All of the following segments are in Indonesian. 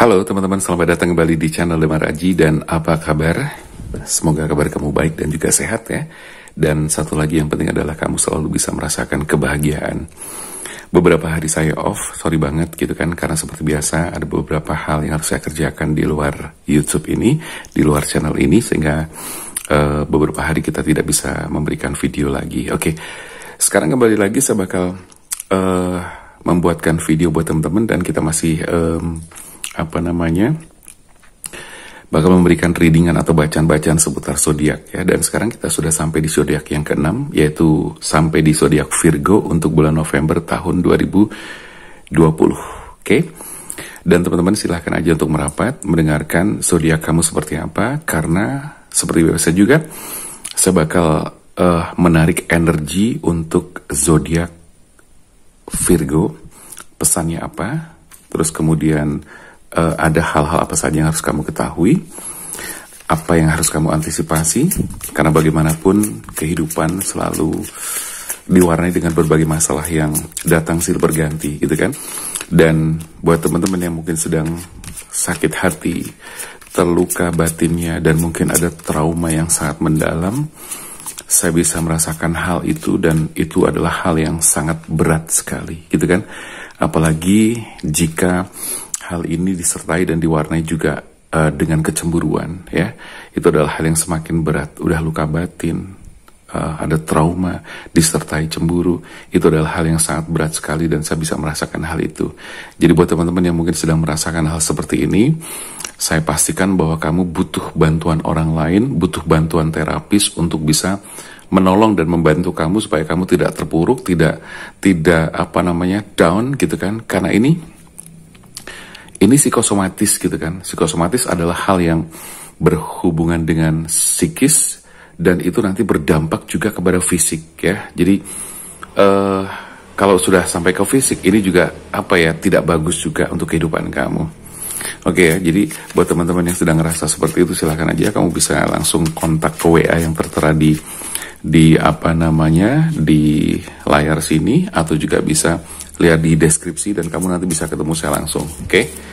Halo teman-teman, selamat datang kembali di channel Lemar Aji. Dan apa kabar? Semoga kabar kamu baik dan juga sehat ya. Dan satu lagi yang penting adalah kamu selalu bisa merasakan kebahagiaan. Beberapa hari saya off, sorry banget gitu kan, karena seperti biasa ada beberapa hal yang harus saya kerjakan di luar YouTube ini, di luar channel ini, sehingga beberapa hari kita tidak bisa memberikan video lagi. Oke, sekarang kembali lagi saya bakal membuatkan video buat teman-teman, dan kita masih bakal memberikan readingan atau bacaan-bacaan seputar zodiak ya. Dan sekarang kita sudah sampai di zodiak yang ke-6, yaitu sampai di zodiak Virgo untuk bulan November tahun 2020. Oke. Dan teman-teman silahkan aja untuk merapat mendengarkan zodiak kamu seperti apa, karena seperti biasa juga saya bakal menarik energi untuk zodiak Virgo, pesannya apa, terus kemudian ada hal-hal apa saja yang harus kamu ketahui, apa yang harus kamu antisipasi, karena bagaimanapun kehidupan selalu diwarnai dengan berbagai masalah yang datang silih berganti gitu kan. Dan buat teman-teman yang mungkin sedang sakit hati, terluka batinnya, dan mungkin ada trauma yang sangat mendalam, saya bisa merasakan hal itu, dan itu adalah hal yang sangat berat sekali gitu kan. Apalagi jika hal ini disertai dan diwarnai juga dengan kecemburuan ya. Itu adalah hal yang semakin berat. Udah luka batin, ada trauma disertai cemburu, itu adalah hal yang sangat berat sekali, dan saya bisa merasakan hal itu. Jadi buat teman-teman yang mungkin sedang merasakan hal seperti ini, saya pastikan bahwa kamu butuh bantuan orang lain, butuh bantuan terapis untuk bisa menolong dan membantu kamu supaya kamu tidak terpuruk, tidak down gitu kan. Karena ini psikosomatis gitu kan. Psikosomatis adalah hal yang berhubungan dengan psikis, dan itu nanti berdampak juga kepada fisik ya. Jadi kalau sudah sampai ke fisik, ini juga tidak bagus juga untuk kehidupan kamu. Oke ya, jadi buat teman-teman yang sedang ngerasa seperti itu, silahkan aja kamu bisa langsung kontak ke WA yang tertera di layar sini, atau juga bisa lihat di deskripsi, dan kamu nanti bisa ketemu saya langsung. Oke.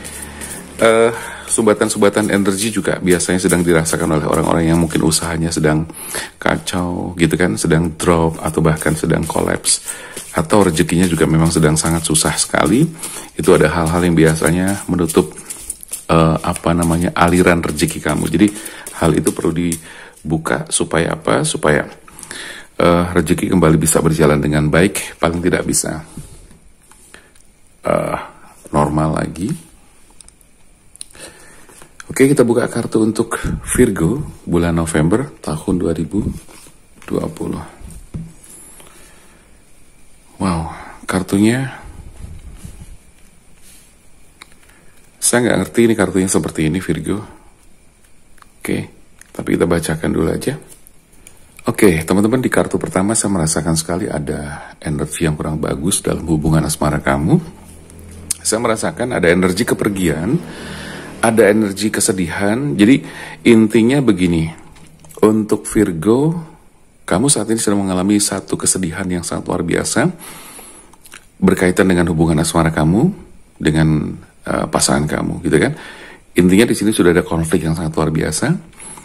Sumbatan-sumbatan energi juga biasanya sedang dirasakan oleh orang-orang yang mungkin usahanya sedang kacau gitu kan, sedang drop atau bahkan sedang collapse, atau rezekinya juga memang sedang sangat susah sekali. Itu ada hal-hal yang biasanya menutup aliran rezeki kamu. Jadi hal itu perlu dibuka supaya rezeki kembali bisa berjalan dengan baik, paling tidak bisa normal lagi. Oke, kita buka kartu untuk Virgo bulan November tahun 2020. Wow, kartunya saya nggak ngerti ini kartunya seperti ini Virgo. Oke, tapi kita bacakan dulu aja. Oke, teman-teman, di kartu pertama saya merasakan sekali ada energi yang kurang bagus dalam hubungan asmara kamu. Saya merasakan ada energi kepergian, ada energi kesedihan. Jadi intinya begini, untuk Virgo, kamu saat ini sedang mengalami satu kesedihan yang sangat luar biasa berkaitan dengan hubungan asmara kamu dengan pasangan kamu, gitu kan? Intinya di sini sudah ada konflik yang sangat luar biasa,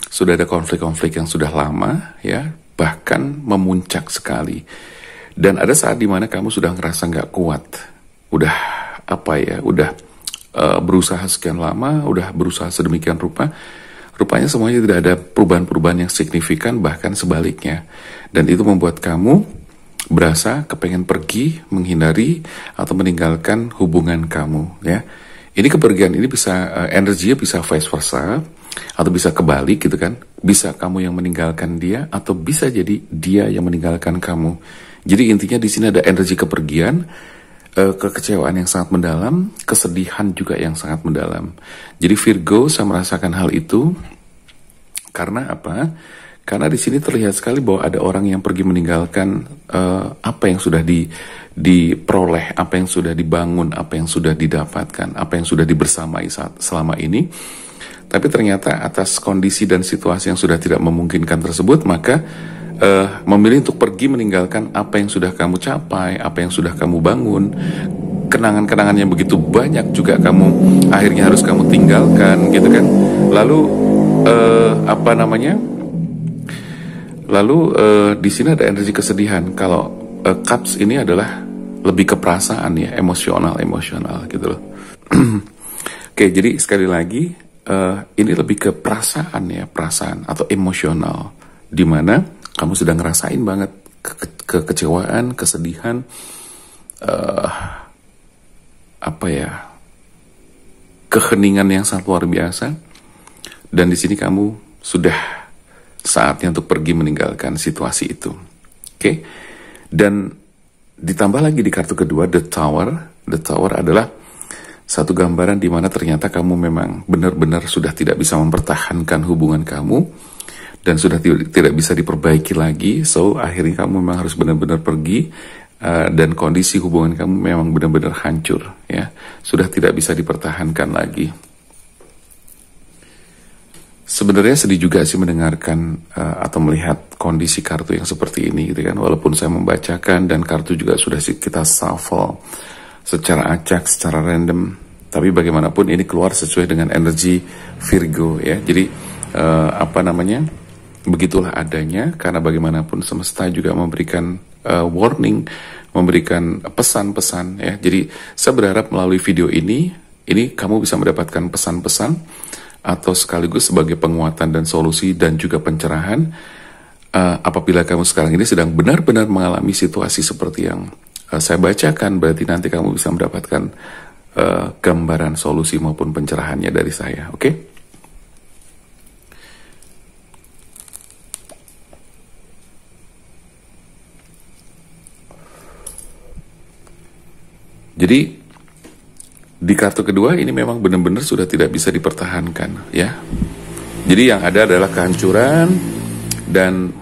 sudah ada konflik-konflik yang sudah lama, ya, bahkan memuncak sekali. Dan ada saat dimana kamu sudah ngerasa nggak kuat, udah berusaha sekian lama, udah berusaha sedemikian rupa, rupanya semuanya tidak ada perubahan-perubahan yang signifikan, bahkan sebaliknya. Dan itu membuat kamu berasa kepengen pergi, menghindari, atau meninggalkan hubungan kamu, ya. Ini kepergian ini bisa, energinya bisa vice versa, atau bisa kebalik gitu kan. Bisa kamu yang meninggalkan dia, atau bisa jadi dia yang meninggalkan kamu. Jadi intinya di sini ada energi kepergian, kekecewaan yang sangat mendalam, kesedihan juga yang sangat mendalam. Jadi Virgo, saya merasakan hal itu karena apa? Karena di sini terlihat sekali bahwa ada orang yang pergi meninggalkan apa yang sudah diperoleh, apa yang sudah dibangun, apa yang sudah didapatkan, apa yang sudah dibersamai selama ini. Tapi ternyata atas kondisi dan situasi yang sudah tidak memungkinkan tersebut, maka memilih untuk pergi meninggalkan apa yang sudah kamu capai, apa yang sudah kamu bangun, kenangan-kenangan yang begitu banyak juga kamu akhirnya harus kamu tinggalkan gitu kan. Lalu apa namanya? Lalu di sini ada energi kesedihan. Kalau cups ini adalah lebih ke perasaan ya, emosional gitu loh. Oke, jadi sekali lagi ini lebih ke perasaan ya, perasaan atau emosional, dimana kamu sudah ngerasain banget kekecewaan, kesedihan, apa ya, keheningan yang sangat luar biasa, dan di sini kamu sudah saatnya untuk pergi meninggalkan situasi itu. Oke, dan ditambah lagi di kartu kedua, The Tower. The Tower adalah satu gambaran di mana ternyata kamu memang benar-benar sudah tidak bisa mempertahankan hubungan kamu dan sudah tidak bisa diperbaiki lagi. So akhirnya kamu memang harus benar-benar pergi, dan kondisi hubungan kamu memang benar-benar hancur ya, sudah tidak bisa dipertahankan lagi. Sebenarnya sedih juga sih mendengarkan atau melihat kondisi kartu yang seperti ini gitu kan. Walaupun saya membacakan dan kartu juga sudah kita shuffle secara acak, secara random, tapi bagaimanapun ini keluar sesuai dengan energi Virgo ya. Jadi apa namanya, begitulah adanya, karena bagaimanapun semesta juga memberikan warning, memberikan pesan-pesan ya. Jadi saya berharap melalui video ini kamu bisa mendapatkan pesan-pesan atau sekaligus sebagai penguatan dan solusi dan juga pencerahan apabila kamu sekarang ini sedang benar-benar mengalami situasi seperti yang saya bacakan. Berarti nanti kamu bisa mendapatkan gambaran solusi maupun pencerahannya dari saya. Oke? Jadi di kartu kedua ini memang benar-benar sudah tidak bisa dipertahankan ya. Jadi yang ada adalah kehancuran, dan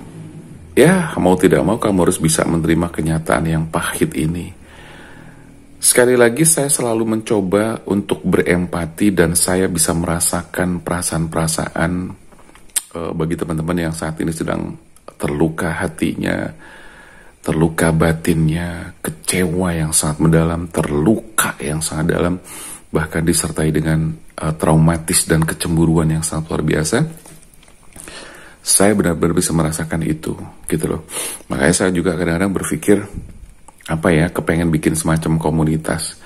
ya mau tidak mau kamu harus bisa menerima kenyataan yang pahit ini. Sekali lagi saya selalu mencoba untuk berempati, dan saya bisa merasakan perasaan-perasaan bagi teman-teman yang saat ini sedang terluka hatinya, terluka batinnya, kecewa yang sangat mendalam, terluka yang sangat dalam, bahkan disertai dengan traumatis dan kecemburuan yang sangat luar biasa. Saya benar-benar bisa merasakan itu, gitu loh. Makanya saya juga kadang-kadang berpikir, kepengen bikin semacam komunitas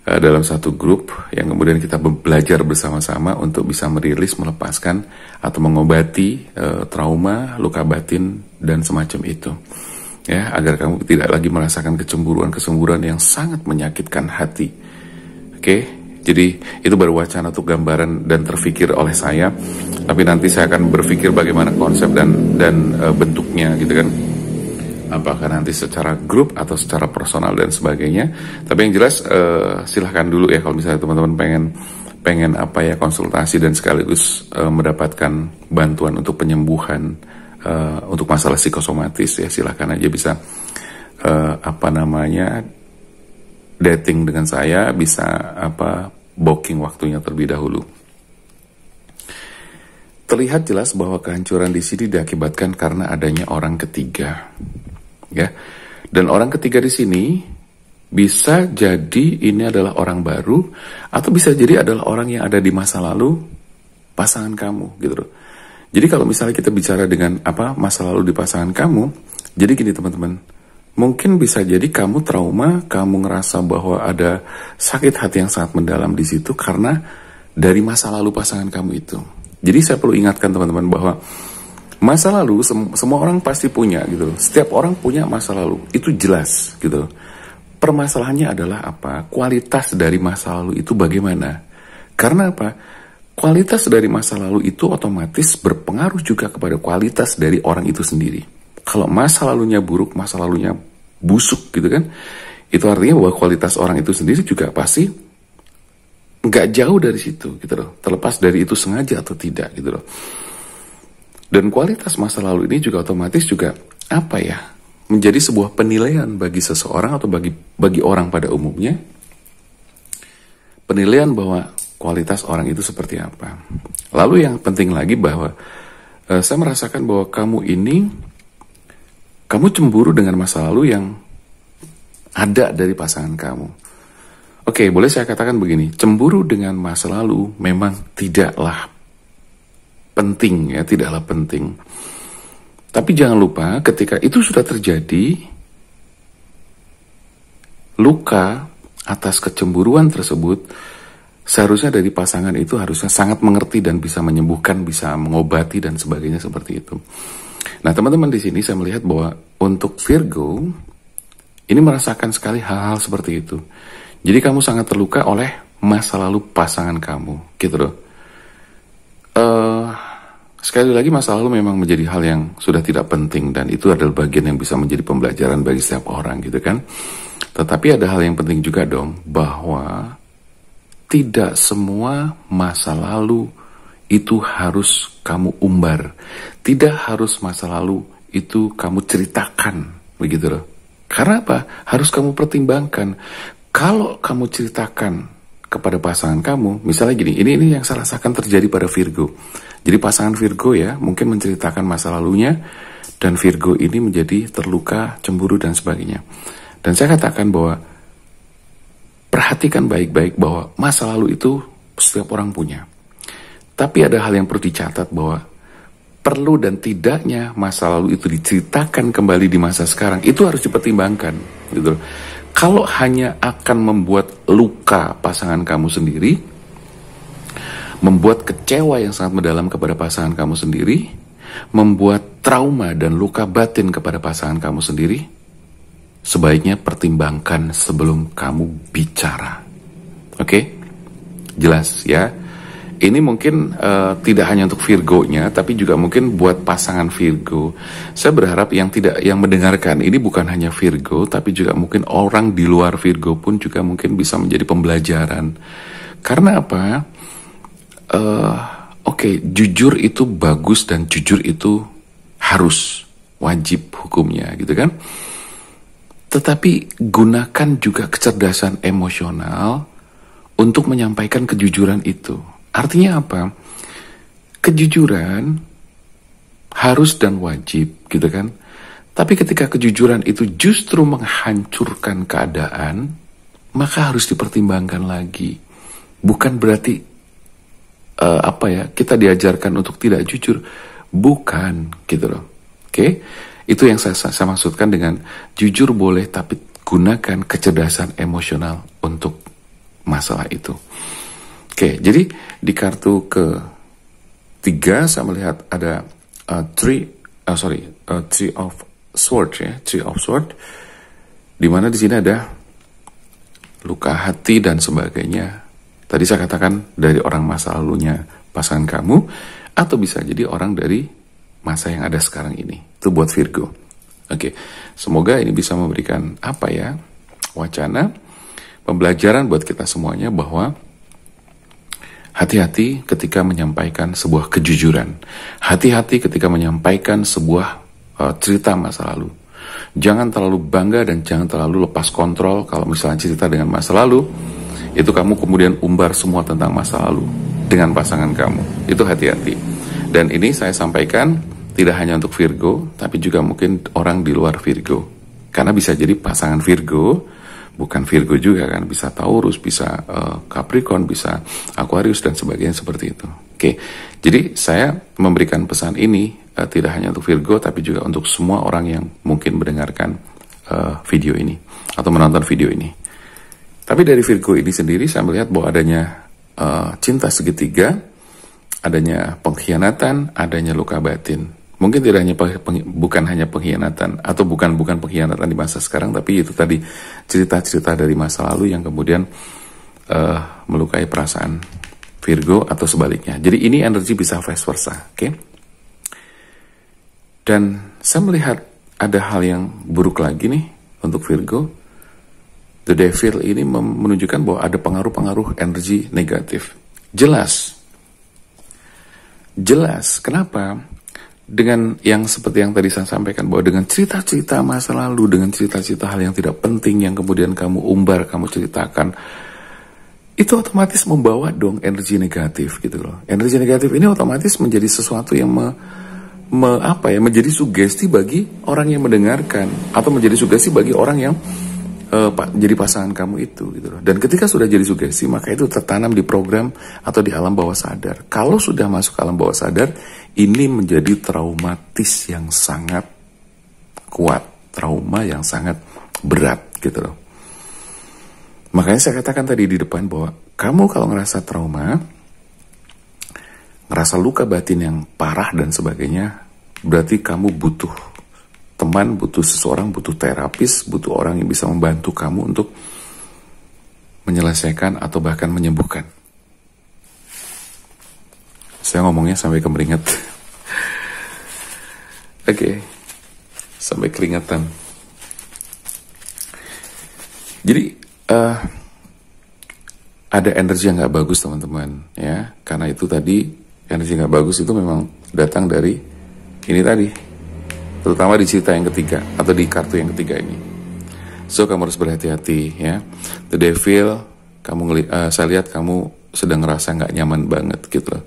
dalam satu grup yang kemudian kita belajar bersama-sama untuk bisa merilis, melepaskan, atau mengobati trauma, luka batin, dan semacam itu. Ya, agar kamu tidak lagi merasakan kecemburuan yang sangat menyakitkan hati. Oke, jadi itu baru wacana atau gambaran dan terfikir oleh saya. Tapi nanti saya akan berpikir bagaimana konsep dan bentuknya gitu kan. Apakah nanti secara grup atau secara personal dan sebagainya. Tapi yang jelas silahkan dulu ya kalau misalnya teman-teman pengen konsultasi dan sekaligus mendapatkan bantuan untuk penyembuhan untuk masalah psikosomatis ya, silahkan aja bisa dating dengan saya, bisa booking waktunya terlebih dahulu. Terlihat jelas bahwa kehancuran di sini diakibatkan karena adanya orang ketiga ya, dan orang ketiga di sini bisa jadi ini adalah orang baru, atau bisa jadi adalah orang yang ada di masa lalu pasangan kamu gitu loh. Jadi kalau misalnya kita bicara dengan masa lalu di pasangan kamu, jadi gini teman-teman, mungkin bisa jadi kamu trauma, kamu ngerasa bahwa ada sakit hati yang sangat mendalam di situ karena dari masa lalu pasangan kamu itu. Jadi saya perlu ingatkan teman-teman bahwa masa lalu semua orang pasti punya gitu. Setiap orang punya masa lalu, itu jelas gitu. Permasalahannya adalah kualitas dari masa lalu itu bagaimana? Karena kualitas dari masa lalu itu otomatis berpengaruh juga kepada kualitas dari orang itu sendiri. Kalau masa lalunya buruk, masa lalunya busuk gitu kan, itu artinya bahwa kualitas orang itu sendiri juga pasti nggak jauh dari situ gitu loh. Terlepas dari itu sengaja atau tidak gitu loh. Dan kualitas masa lalu ini juga otomatis juga menjadi sebuah penilaian bagi seseorang atau bagi orang pada umumnya. Penilaian bahwa kualitas orang itu seperti apa. Lalu yang penting lagi bahwa saya merasakan bahwa kamu cemburu dengan masa lalu yang ada dari pasangan kamu. Oke, boleh saya katakan begini, cemburu dengan masa lalu memang tidaklah penting ya, tidaklah penting. Tapi jangan lupa ketika itu sudah terjadi, luka atas kecemburuan tersebut seharusnya dari pasangan itu harusnya sangat mengerti dan bisa menyembuhkan, bisa mengobati dan sebagainya seperti itu. Nah, teman-teman di sini saya melihat bahwa untuk Virgo ini merasakan sekali hal-hal seperti itu. Jadi kamu sangat terluka oleh masa lalu pasangan kamu, gitu loh. Sekali lagi masa lalu memang menjadi hal yang sudah tidak penting dan itu adalah bagian yang bisa menjadi pembelajaran bagi setiap orang, gitu kan. Tetapi ada hal yang penting juga dong, bahwa tidak semua masa lalu itu harus kamu umbar. Tidak harus masa lalu itu kamu ceritakan, begitu loh. Karena apa? Harus kamu pertimbangkan. Kalau kamu ceritakan kepada pasangan kamu, misalnya gini, ini yang saya rasakan terjadi pada Virgo. Jadi pasangan Virgo ya, mungkin menceritakan masa lalunya, dan Virgo ini menjadi terluka, cemburu, dan sebagainya. Dan saya katakan bahwa, perhatikan baik-baik bahwa masa lalu itu setiap orang punya. Tapi ada hal yang perlu dicatat bahwa, perlu dan tidaknya masa lalu itu diceritakan kembali di masa sekarang, itu harus dipertimbangkan, gitu. Kalau hanya akan membuat luka pasangan kamu sendiri, membuat kecewa yang sangat mendalam kepada pasangan kamu sendiri, membuat trauma dan luka batin kepada pasangan kamu sendiri, sebaiknya pertimbangkan sebelum kamu bicara. Oke? Jelas ya? Ini mungkin tidak hanya untuk Virgo-nya, tapi juga mungkin buat pasangan Virgo. Saya berharap yang mendengarkan ini bukan hanya Virgo, tapi juga mungkin orang di luar Virgo pun juga mungkin bisa menjadi pembelajaran. Karena apa? Oke, jujur itu bagus dan jujur itu harus, wajib hukumnya, gitu kan? Tetapi gunakan juga kecerdasan emosional untuk menyampaikan kejujuran itu. Artinya apa? Kejujuran harus dan wajib, gitu kan? Tapi ketika kejujuran itu justru menghancurkan keadaan, maka harus dipertimbangkan lagi. Bukan berarti kita diajarkan untuk tidak jujur, bukan, gitu loh. Oke? Itu yang saya maksudkan dengan jujur boleh, tapi gunakan kecerdasan emosional untuk masalah itu. Oke, jadi di kartu ke-3 saya melihat ada Three of Swords ya, Three of Swords, di mana di sini ada luka hati dan sebagainya. Tadi saya katakan dari orang masa lalunya pasangan kamu, atau bisa jadi orang dari masa yang ada sekarang ini. Itu buat Virgo. Oke, semoga ini bisa memberikan wacana, pembelajaran buat kita semuanya bahwa hati-hati ketika menyampaikan sebuah kejujuran. Hati-hati ketika menyampaikan sebuah cerita masa lalu. Jangan terlalu bangga dan jangan terlalu lepas kontrol kalau misalnya cerita dengan masa lalu, itu kamu kemudian umbar semua tentang masa lalu dengan pasangan kamu. Itu hati-hati. Dan ini saya sampaikan tidak hanya untuk Virgo, tapi juga mungkin orang di luar Virgo. Karena bisa jadi pasangan Virgo bukan Virgo juga kan, bisa Taurus, bisa Capricorn, bisa Aquarius dan sebagainya seperti itu. Oke, jadi saya memberikan pesan ini tidak hanya untuk Virgo, tapi juga untuk semua orang yang mungkin mendengarkan video ini atau menonton video ini. Tapi dari Virgo ini sendiri saya melihat bahwa adanya cinta segitiga, adanya pengkhianatan, adanya luka batin. Mungkin tidak hanya bukan hanya pengkhianatan atau bukan pengkhianatan di masa sekarang, tapi itu tadi cerita-cerita dari masa lalu yang kemudian melukai perasaan Virgo atau sebaliknya. Jadi ini energi bisa vice versa, oke? Dan saya melihat ada hal yang buruk lagi nih untuk Virgo. The Devil ini menunjukkan bahwa ada pengaruh-pengaruh energi negatif. Jelas. Kenapa? Dengan yang seperti yang tadi saya sampaikan, bahwa dengan cerita-cerita masa lalu, dengan cerita-cerita hal yang tidak penting yang kemudian kamu umbar, kamu ceritakan, itu otomatis membawa dong energi negatif gitu loh. Energi negatif ini otomatis menjadi sesuatu yang menjadi sugesti bagi orang yang mendengarkan, atau menjadi sugesti bagi orang yang jadi pasangan kamu itu gitu loh. Dan ketika sudah jadi sugesti, maka itu tertanam di program atau di alam bawah sadar. Kalau sudah masuk alam bawah sadar, ini menjadi traumatis yang sangat kuat, trauma yang sangat berat gitu loh. Makanya saya katakan tadi di depan bahwa kamu kalau ngerasa trauma, ngerasa luka batin yang parah dan sebagainya, berarti kamu butuh teman, butuh seseorang, butuh terapis, butuh orang yang bisa membantu kamu untuk menyelesaikan atau bahkan menyembuhkan. Saya ngomongnya sampai kemeringat. Oke, sampai keringatan. Jadi ada energi yang nggak bagus teman-teman, ya. Karena itu tadi energi nggak bagus itu memang datang dari ini tadi. Terutama di cerita yang ketiga atau di kartu yang ketiga ini. So kamu harus berhati-hati ya. The Devil, saya lihat kamu sedang ngerasa nggak nyaman banget gitu loh.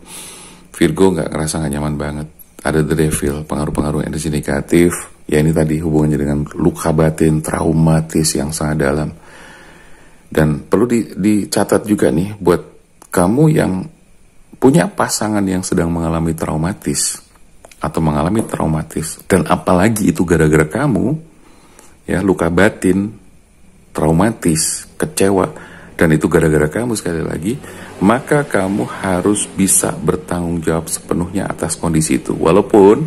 Virgo nggak ngerasa nggak nyaman banget. Ada The Devil, pengaruh-pengaruh energi negatif. Ya ini tadi hubungannya dengan luka batin, traumatis yang sangat dalam. Dan perlu dicatat juga nih buat kamu yang punya pasangan yang sedang mengalami traumatis atau mengalami traumatis, dan apalagi itu gara-gara kamu, ya luka batin, traumatis, kecewa, dan itu gara-gara kamu sekali lagi, maka kamu harus bisa bertanggung jawab sepenuhnya atas kondisi itu. Walaupun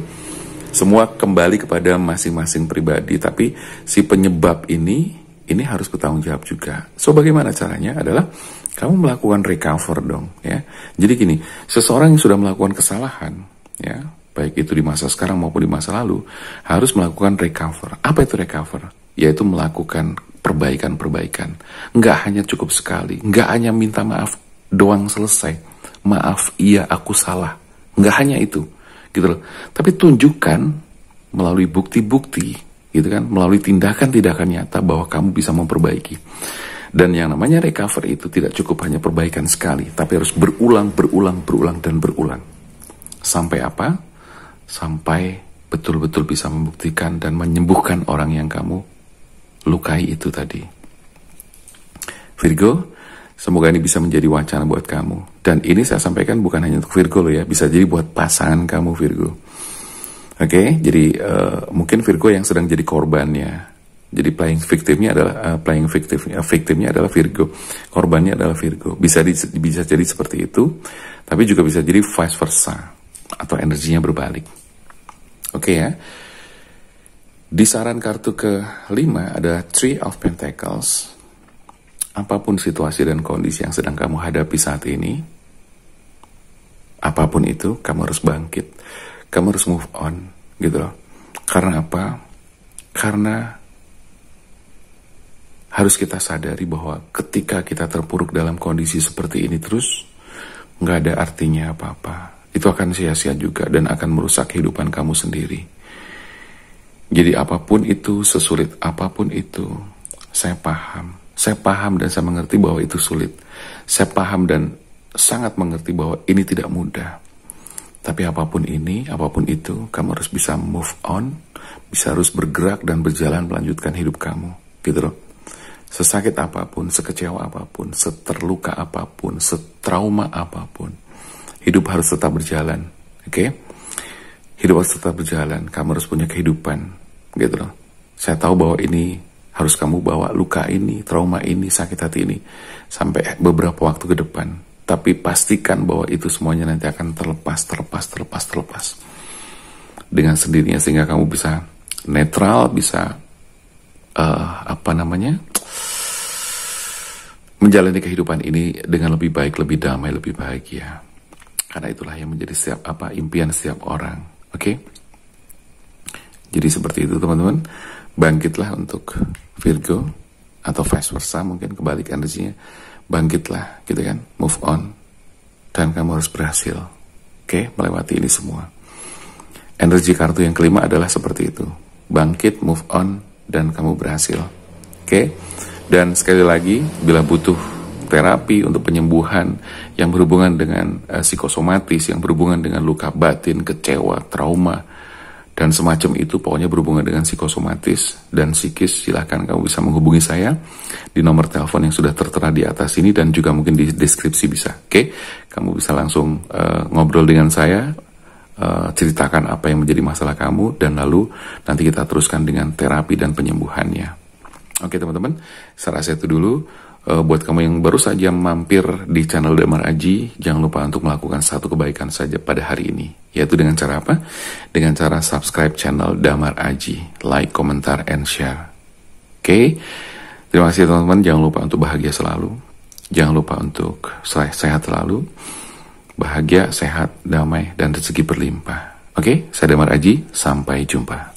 semua kembali kepada masing-masing pribadi, tapi si penyebab ini harus bertanggung jawab juga. So bagaimana caranya? Adalah kamu melakukan recover dong, ya. Jadi gini, seseorang yang sudah melakukan kesalahan, ya, baik itu di masa sekarang maupun di masa lalu, harus melakukan recover. Apa itu recover? Yaitu melakukan perbaikan-perbaikan. Nggak hanya cukup sekali, nggak hanya minta maaf doang selesai. Maaf, iya aku salah. Nggak hanya itu, gitu loh. Tapi tunjukkan melalui bukti-bukti, gitu kan, melalui tindakan-tindakan nyata bahwa kamu bisa memperbaiki. Dan yang namanya recover itu tidak cukup hanya perbaikan sekali, tapi harus berulang, dan berulang. Sampai apa? Sampai betul-betul bisa membuktikan dan menyembuhkan orang yang kamu lukai itu tadi. Virgo, semoga ini bisa menjadi wacana buat kamu. Dan ini saya sampaikan bukan hanya untuk Virgo loh ya, bisa jadi buat pasangan kamu Virgo. Oke, jadi mungkin Virgo yang sedang jadi korbannya. Jadi victimnya adalah Virgo. Korbannya adalah Virgo. Bisa jadi seperti itu, tapi juga bisa jadi vice versa atau energinya berbalik. Oke ya. Di saran kartu ke-5 ada Three of Pentacles. Apapun situasi dan kondisi yang sedang kamu hadapi saat ini, apapun itu, kamu harus bangkit. Kamu harus move on, gitu loh. Karena apa? Karena harus kita sadari bahwa ketika kita terpuruk dalam kondisi seperti ini terus, nggak ada artinya apa-apa. Itu akan sia-sia juga dan akan merusak kehidupan kamu sendiri. Jadi apapun itu, sesulit apapun itu, saya paham. Saya paham dan saya mengerti bahwa itu sulit. Saya paham dan sangat mengerti bahwa ini tidak mudah. Tapi apapun itu, kamu harus bisa move on, bisa harus bergerak dan berjalan melanjutkan hidup kamu. Gitu loh. Sesakit apapun, sekecewa apapun, seterluka apapun, setrauma apapun, hidup harus tetap berjalan, oke? Hidup harus tetap berjalan, kamu harus punya kehidupan, gitu loh. Saya tahu bahwa ini harus kamu bawa luka ini, trauma ini, sakit hati ini, sampai beberapa waktu ke depan. Tapi pastikan bahwa itu semuanya nanti akan terlepas. Dengan sendirinya, sehingga kamu bisa netral, bisa, menjalani kehidupan ini dengan lebih baik, lebih damai, lebih bahagia. Karena itulah yang menjadi impian setiap orang. Oke? Jadi seperti itu teman-teman. Bangkitlah untuk Virgo atau vice versa, mungkin kebalik energinya. Bangkitlah, gitu kan? Move on. Dan kamu harus berhasil. Oke? Melewati ini semua. Energi kartu yang kelima adalah seperti itu. Bangkit, move on, dan kamu berhasil. Oke? Dan sekali lagi, bila butuh terapi untuk penyembuhan yang berhubungan dengan psikosomatis, yang berhubungan dengan luka batin, kecewa, trauma, dan semacam itu, pokoknya berhubungan dengan psikosomatis dan psikis, silahkan kamu bisa menghubungi saya di nomor telepon yang sudah tertera di atas ini dan juga mungkin di deskripsi bisa. Oke, kamu bisa langsung ngobrol dengan saya, ceritakan apa yang menjadi masalah kamu, dan lalu nanti kita teruskan dengan terapi dan penyembuhannya. Oke teman-teman, saya rasa itu dulu. Buat kamu yang baru saja mampir di channel Damar Aji, jangan lupa untuk melakukan satu kebaikan saja pada hari ini. Yaitu dengan cara apa? Dengan cara subscribe channel Damar Aji, like, komentar, and share. Oke? Terima kasih teman-teman, jangan lupa untuk bahagia selalu. Jangan lupa untuk sehat selalu. Bahagia, sehat, damai, dan rezeki berlimpah. Oke? Saya Damar Aji, sampai jumpa.